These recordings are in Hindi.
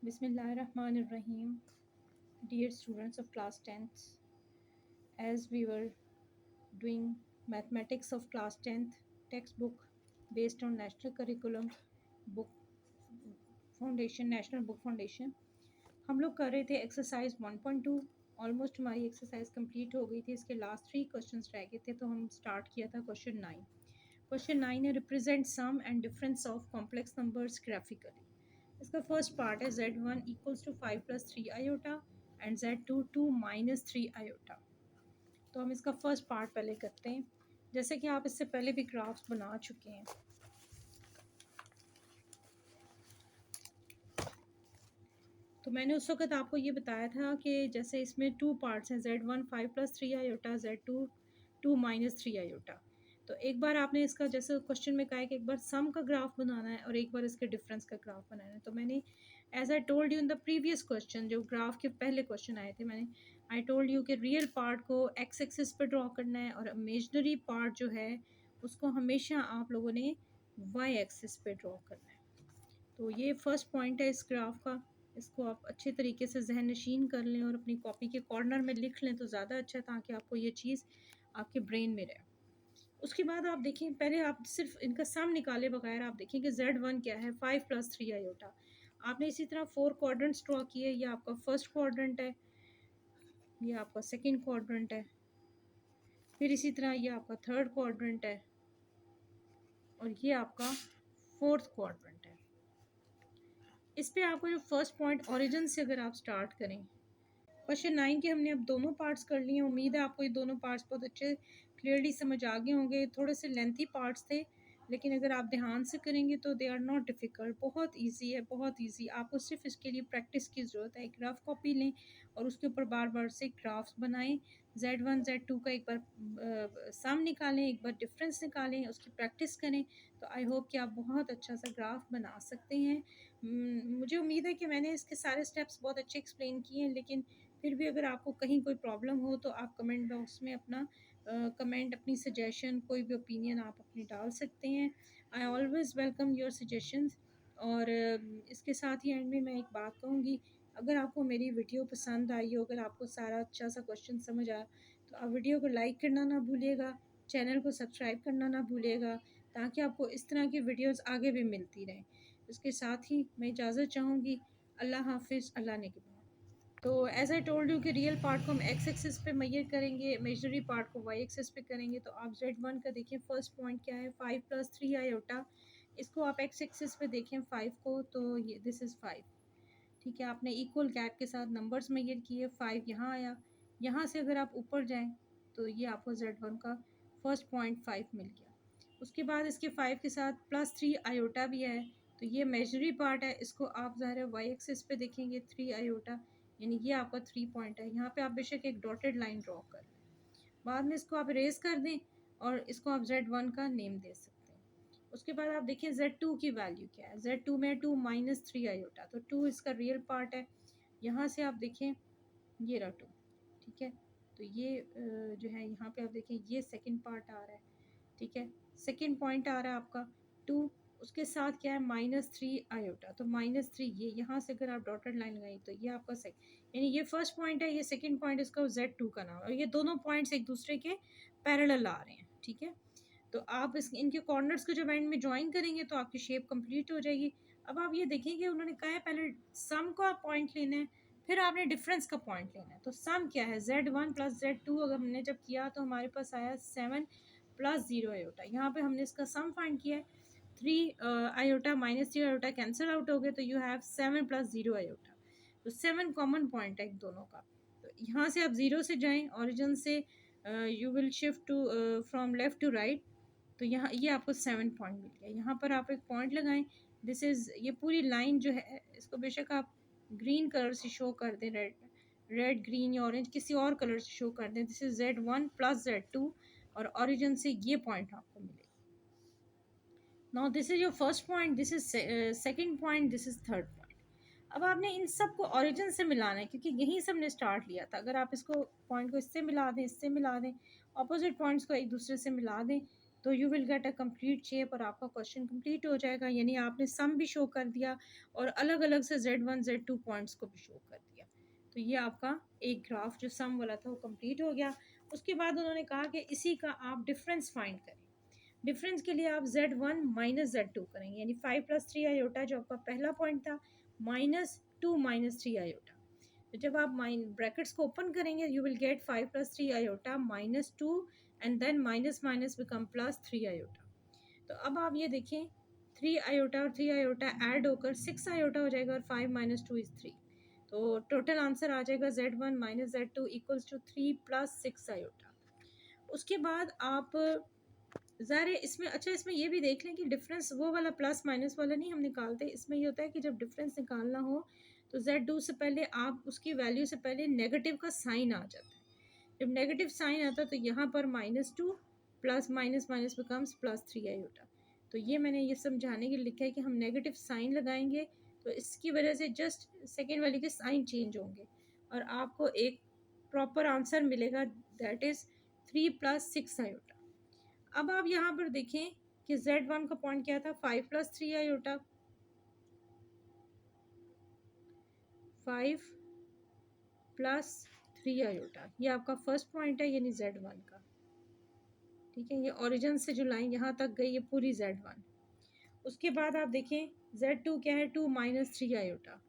Bismillahirrahmanirrahim. Dear students of class 10th, as we were doing mathematics of class 10th textbook based on national curriculum book foundation, national book foundation, हम लोग कर रहे थे एक्सरसाइज 1.2। ऑलमोस्ट हमारी एक्सरसाइज कंप्लीट हो गई थी, इसके लास्ट 3 क्वेश्चंस रह गए थे, तो हम स्टार्ट किया था क्वेश्चन 9। क्वेश्चन 9 है represent sum and difference of complex numbers graphically. इसका फर्स्ट पार्ट है z1 equals to 5 plus 3 iota and z2 2 minus 3 iota. तो हम इसका फर्स्ट पार्ट पहले करते हैं। जैसे कि आप इससे पहले भी ग्राफ्स बना चुके हैं, तो मैंने उस वक्त आपको ये बताया था कि जैसे इसमें 2 पार्ट्स हैं, z1 5 plus 3 iota, z2 2 minus 3 iota. तो एक बार आपने इसका जैसे क्वेश्चन में कहा है कि एक बार सम का ग्राफ बनाना है और एक बार इसके डिफरेंस का ग्राफ बनाना है। तो मैंने as I told you in the previous question, जो ग्राफ के पहले क्वेश्चन आए थे, मैंने आई टोल्ड यू कि रियल पार्ट को एक्स एक्सिस पे ड्रॉ करना है और इमेजनरी पार्ट जो है उसको हमेशा आप लोगों ने वाई एक्सिस पे ड्रॉ करना है। तो ये फर्स्ट पॉइंट है इस ग्राफ का। इसको आप अच्छे तरीके से जहन नशीन कर लें और अपनी कॉपी के कॉर्नर में लिख लें तो ज़्यादा अच्छा है, ताकि आपको ये चीज़ आपके ब्रेन में रहे। उसके बाद आप देखें, पहले आप सिर्फ इनका सम निकाले बगैर आप देखें कि z1 क्या है, 5 प्लस 3 आयोटा। आपने इसी तरह 4 क्वाड्रेंट्स ड्रॉ किए। ये आपका फर्स्ट क्वाड्रेंट है, ये आपका सेकंड क्वाड्रेंट है, फिर इसी तरह ये आपका थर्ड क्वाड्रेंट है और ये आपका फोर्थ क्वाड्रेंट है। इस पे आपको जो फर्स्ट पॉइंट ओरिजिन से अगर आप स्टार्ट करें, क्वेश्चन 9 के हमने अब दोनों पार्ट्स कर लिए हैं। उम्मीद है आपको ये दोनों पार्ट्स बहुत अच्छे क्लियरली समझ आ गए होंगे। थोड़े से लेंथी पार्ट्स थे, लेकिन अगर आप ध्यान से करेंगे तो दे आर नॉट डिफ़िकल्ट, बहुत इजी है, बहुत इजी। आपको सिर्फ इसके लिए प्रैक्टिस की ज़रूरत है। एक रफ कॉपी लें और उसके ऊपर बार बार से ग्राफ्स बनाएं। z1 z2 का एक बार सम निकालें, एक बार डिफरेंस निकालें, उसकी प्रैक्टिस करें। तो आई होप कि आप बहुत अच्छा सा ग्राफ बना सकते हैं। मुझे उम्मीद है कि मैंने इसके सारे स्टेप्स बहुत अच्छे एक्सप्लेन किए हैं, लेकिन फिर भी अगर आपको कहीं कोई प्रॉब्लम हो तो आप कमेंट बॉक्स में अपना कमेंट, अपनी सजेशन, कोई भी ओपिनियन आप अपनी डाल सकते हैं। I always welcome your suggestions. और इसके साथ ही एंड में मैं एक बात कहूँगी, अगर आपको मेरी वीडियो पसंद आई हो, अगर आपको सारा अच्छा सा क्वेश्चन समझ आया, तो आप वीडियो को लाइक करना ना भूलिएगा, चैनल को सब्सक्राइब करना ना भूलिएगा, ताकि आपको इस तरह की वीडियोज़ आगे भी मिलती रहें। इसके साथ ही मैं इजाज़त चाहूँगी। अल्लाह हाफिज़, अल्लाह ने के। तो एज आई टोल्ड यू कि रियल पार्ट को हम एक्स एक्सिस पे मेजर करेंगे, इमेजनरी पार्ट को वाई एक्सिस पे करेंगे। तो आप z1 का देखिए फर्स्ट पॉइंट क्या है, 5 प्लस 3 आयोटा। इसको आप एक्स एक्सिस पे देखें 5 को, तो ये दिस इज़ 5। ठीक है, आपने इक्वल गैप के साथ नंबर्स मेजर किए, 5 यहाँ आया। यहाँ से अगर आप ऊपर जाएँ तो ये आपको z1 का फर्स्ट पॉइंट 5 मिल गया। उसके बाद इसके 5 के साथ प्लस 3 आयोटा भी है, तो ये मेजनरी पार्ट है। इसको आप ज़ाहिर है वाई एक्सिस पे देखेंगे 3 आयोटा, यानी ये आपका 3 पॉइंट है। यहाँ पे आप बेशक एक डॉटेड लाइन ड्रॉ कर लें, बाद में इसको आप रेज कर दें और इसको आप z1 का नेम दे सकते हैं। उसके बाद आप देखिए z2 की वैल्यू क्या है। z2 में 2 माइनस 3 आयोटा, तो 2 इसका रियल पार्ट है। यहाँ से आप देखें ये रहा 2, ठीक है। तो ये जो है यहाँ पे आप देखें ये सेकंड पार्ट आ रहा है, ठीक है। सेकंड पॉइंट आ रहा है आपका 2, उसके साथ क्या है -3 आयोटा, तो -3 ये यहाँ से अगर आप डॉटेड लाइन लगाएं तो ये आपका यानी ये फर्स्ट पॉइंट है, ये सेकंड पॉइंट, इसका z2 का नाम है। और ये दोनों पॉइंट्स एक दूसरे के पैरेलल आ रहे हैं, ठीक है। तो आप इनके कॉर्नर्स को जब एंड में ज्वाइन करेंगे तो आपकी शेप कंप्लीट हो जाएगी। अब आप ये देखेंगे उन्होंने कहा है पहले सम का पॉइंट लेना है, फिर आपने डिफरेंस का पॉइंट लेना है। तो सम क्या है, z1 प्लस z2 अगर हमने जब किया तो हमारे पास आया 7 प्लस 0 आयोटा। यहाँ पे हमने इसका सम फाइंड किया है, 3 iota minus 3 iota cancel out हो गए, तो यू हैव 7 प्लस 0 आयोटा। तो 7 कॉमन पॉइंट है इन दोनों का। तो यहाँ से आप 0 से जाएं, ओरिजिन से you will shift to from left to right. तो यहाँ ये आपको 7 पॉइंट मिल गया। यहाँ पर आप एक पॉइंट लगाएं। दिस इज़, ये पूरी लाइन जो है इसको बेशक आप ग्रीन कलर से शो कर दें, रेड ग्रीन या ऑरेंज किसी और कलर से शो कर दें। This is z1 plus z2 और ओरिजिन से ये पॉइंट आपको मिलेगा। Now this is your first point, this is second point, this is third point. अब आपने इन सब को ओरिजिन से मिलाना है, क्योंकि यहीं से हमने स्टार्ट लिया था। अगर आप इसको पॉइंट को इससे मिला दें, इससे मिला दें, ऑपोजिट पॉइंट्स को एक दूसरे से मिला दें, तो you will get a complete shape और आपका क्वेश्चन कंप्लीट हो जाएगा। यानी आपने सम भी शो कर दिया और अलग अलग से Z1 Z2 पॉइंट्स को भी शो कर दिया। तो ये आपका एक ग्राफ जो सम वाला था वो कंप्लीट हो गया। उसके बाद उन्होंने कहा कि इसी का आप डिफरेंस फाइंड करें। डिफरेंस के लिए आप Z1 माइनस Z2 करेंगे, यानी 5 + 3 आयोटा जो आपका पहला पॉइंट था, -2 - 3 आयोटा। तो जब आप ब्रैकेट्स को ओपन करेंगे you will get 5 + 3 iota -2 and then minus minus become +3 iota. तो अब आप ये देखें 3 आयोटा और 3 आयोटा ऐड होकर 6 आयोटा हो जाएगा और 5 - 2 = 3। तो टोटल आंसर आ जाएगा Z1 - Z2 = 3 + 6 आयोटा। उसके बाद आप ज़ाहिर है इसमें, अच्छा इसमें ये भी देख लें कि डिफरेंस वो वाला प्लस माइनस वाला नहीं हम निकालते। इसमें ये होता है कि जब डिफरेंस निकालना हो तो Z2 से पहले आप उसकी वैल्यू से पहले नेगेटिव का साइन आ जाता है। जब नेगेटिव साइन आता है तो यहाँ पर -2 plus minus minus becomes +3 iota. तो ये मैंने ये समझाने के लिए लिखा है कि हम नेगेटिव साइन लगाएंगे तो इसकी वजह से जस्ट सेकेंड वाली के साइन चेंज होंगे और आपको एक प्रॉपर आंसर मिलेगा, दैट इज़ 3 + 6 आयोटा। अब आप यहाँ पर देखें कि Z1 का पॉइंट क्या था, 5 + 3 आयोटा, 5 + 3 आयोटा। ये आपका फर्स्ट पॉइंट है यानी Z1 का। ठीक है, ये ओरिजिन से जो लाइन यहाँ तक गई ये पूरी Z1। उसके बाद आप देखें Z2 क्या है, 2 - 3 आयोटा।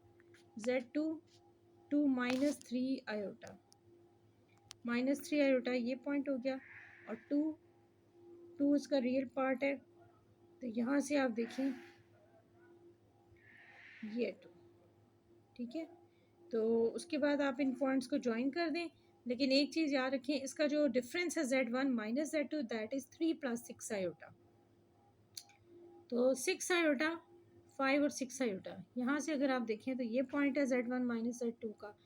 Z2 2 - 3 आयोटा, -3 आयोटा ये पॉइंट हो गया और 2 इसका रियल पार्ट है। तो यहाँ से आप देखें ये 2, ठीक है। तो उसके बाद आप इन पॉइंट्स को ज्वाइन कर दें। लेकिन एक चीज़ याद रखें, इसका जो डिफरेंस है Z1 - Z2 that is 3 + 6 iota. तो 6 आयोटा, 5 और 6 आयोटा, यहाँ से अगर आप देखें तो ये पॉइंट है Z1 - Z2 का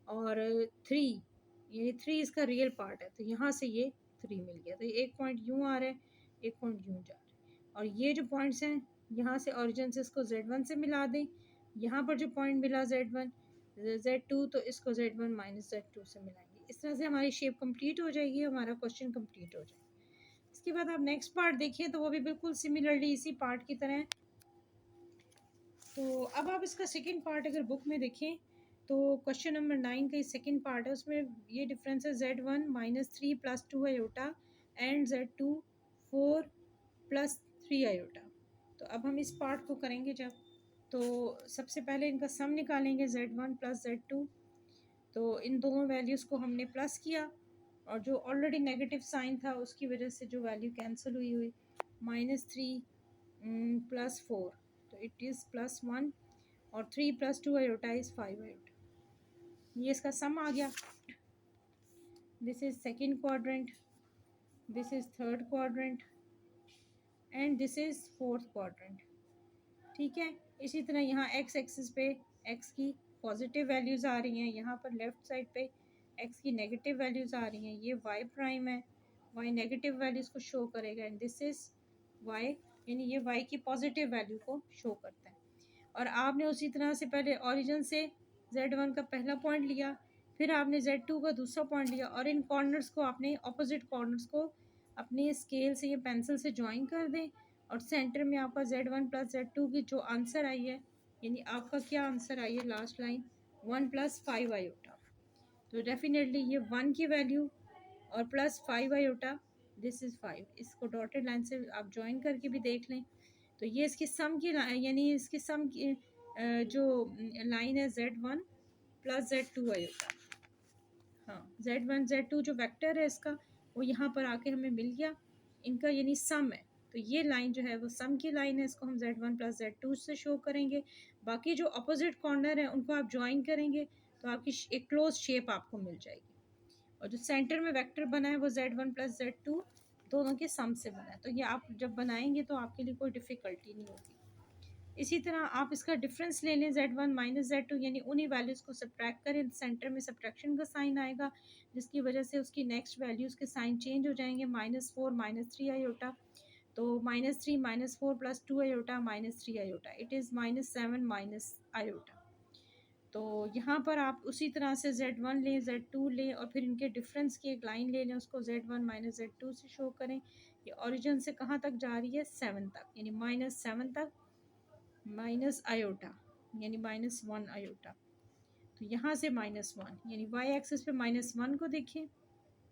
और 3, ये 3 इसका रियल पार्ट है। तो यहाँ से ये 3 मिल गया। तो एक पॉइंट यूँ आ रहा है, एक पॉइंट यूँ जा रहा है और ये जो पॉइंट्स हैं यहाँ से ओरिजिन से इसको Z1 से मिला दें। यहाँ पर जो पॉइंट मिला Z1 Z2 तो इसको Z1 - Z2 से मिलाएंगे। इस तरह से हमारी शेप कंप्लीट हो जाएगी, हमारा क्वेश्चन कंप्लीट हो जाएगा। इसके बाद आप नेक्स्ट पार्ट देखिए तो वो भी बिल्कुल सिमिलरली इसी पार्ट की तरह है। तो अब आप इसका सेकंड पार्ट अगर बुक में देखें तो क्वेश्चन नंबर 9 का सेकंड पार्ट है, उसमें ये डिफरेंस है Z1 - 3 + 2 iota and Z2 4 + 3 iota. तो अब हम इस पार्ट को करेंगे जब, तो सबसे पहले इनका सम निकालेंगे Z1 + Z2। तो इन दोनों वैल्यूज़ को हमने प्लस किया और जो ऑलरेडी नेगेटिव साइन था उसकी वजह से जो वैल्यू कैंसिल हुई हुई -3 + 4 तो इट इज़ +1 और 3 + 2 आयोटा इज़ 5 आयोटा। ये इसका सम आ गया। This is second quadrant, this is third quadrant and this is fourth quadrant. ठीक है, इसी तरह यहाँ एक्स एक्सिस पे एक्स की पॉजिटिव वैल्यूज़ आ रही हैं, यहाँ पर लेफ़्ट साइड पे एक्स की नेगेटिव वैल्यूज़ आ रही हैं। ये वाई प्राइम है, वाई नेगेटिव वैल्यूज़ को शो करेगा एंड दिस इज़ वाई, यानी ये वाई की पॉजिटिव वैल्यू को शो करता है। और आपने उसी तरह से पहले ओरिजिन से Z1 का पहला पॉइंट लिया, फिर आपने Z2 का दूसरा पॉइंट लिया और इन कॉर्नर्स को आपने ऑपोजिट कॉर्नर्स को अपने स्केल से या पेंसिल से ज्वाइन कर दें और सेंटर में आपका Z1 + Z2 की जो आंसर आई है, यानी आपका क्या आंसर आई है लास्ट लाइन 1 + 5 आयोटा। तो डेफिनेटली ये 1 की वैल्यू और +5 आयोटा, दिस इज़ 5। इसको डॉटेड लाइन से आप ज्वाइन करके भी देख लें। तो ये इसकी सम की यानी इसकी सम की जो लाइन है Z1 + Z2 आयोटा। हाँ, Z1 Z2 जो वेक्टर है इसका वो यहाँ पर आके हमें मिल गया, इनका यानी सम है। तो ये लाइन जो है वो सम की लाइन है, इसको हम Z1 + Z2 से शो करेंगे। बाकी जो अपोजिट कॉर्नर है उनको आप ज्वाइन करेंगे तो आपकी एक क्लोज शेप आपको मिल जाएगी। और जो सेंटर में वेक्टर बना है वो Z1 + Z2 दोनों के सम से बना है। तो ये आप जब बनाएंगे तो आपके लिए कोई डिफ़िकल्टी नहीं होगी। इसी तरह आप इसका डिफरेंस ले लें Z1 - Z2, यानी उन्हीं वैल्यूज़ को सब्ट्रैक्ट करें, सेंटर में सब्ट्रैक्शन का साइन आएगा जिसकी वजह से उसकी नेक्स्ट वैल्यूज़ के साइन चेंज हो जाएंगे। -4 - 3 आयोटा, तो -3 - 4 + 2 iota -3 iota, it is -7 iota. तो यहाँ पर आप उसी तरह से Z1 लें, Z2 लें और फिर इनके डिफरेंस की एक लाइन ले लें, उसको Z1 - Z2 से शो करें। ये ओरिजिन से कहाँ तक जा रही है, 7 तक, यानी -7 तक, माइनस आयोटा यानी -1 आयोटा। तो यहाँ से -1 यानी वाई एक्सिस पे -1 को देखिए,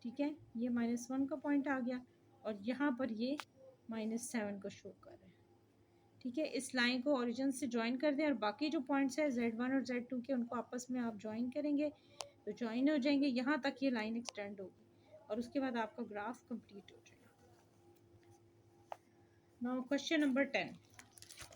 ठीक है, ये -1 का पॉइंट आ गया और यहाँ पर ये -7 को शो कर रहा है, ठीक है। इस लाइन को ओरिजिन से ज्वाइन कर दें और बाकी जो पॉइंट्स है Z1 और Z2 के उनको आपस में आप ज्वाइन करेंगे तो ज्वाइन हो जाएंगे, यहाँ तक ये लाइन एक्सटेंड होगी और उसके बाद आपका ग्राफ कंप्लीट हो जाएगा। Now question number 10,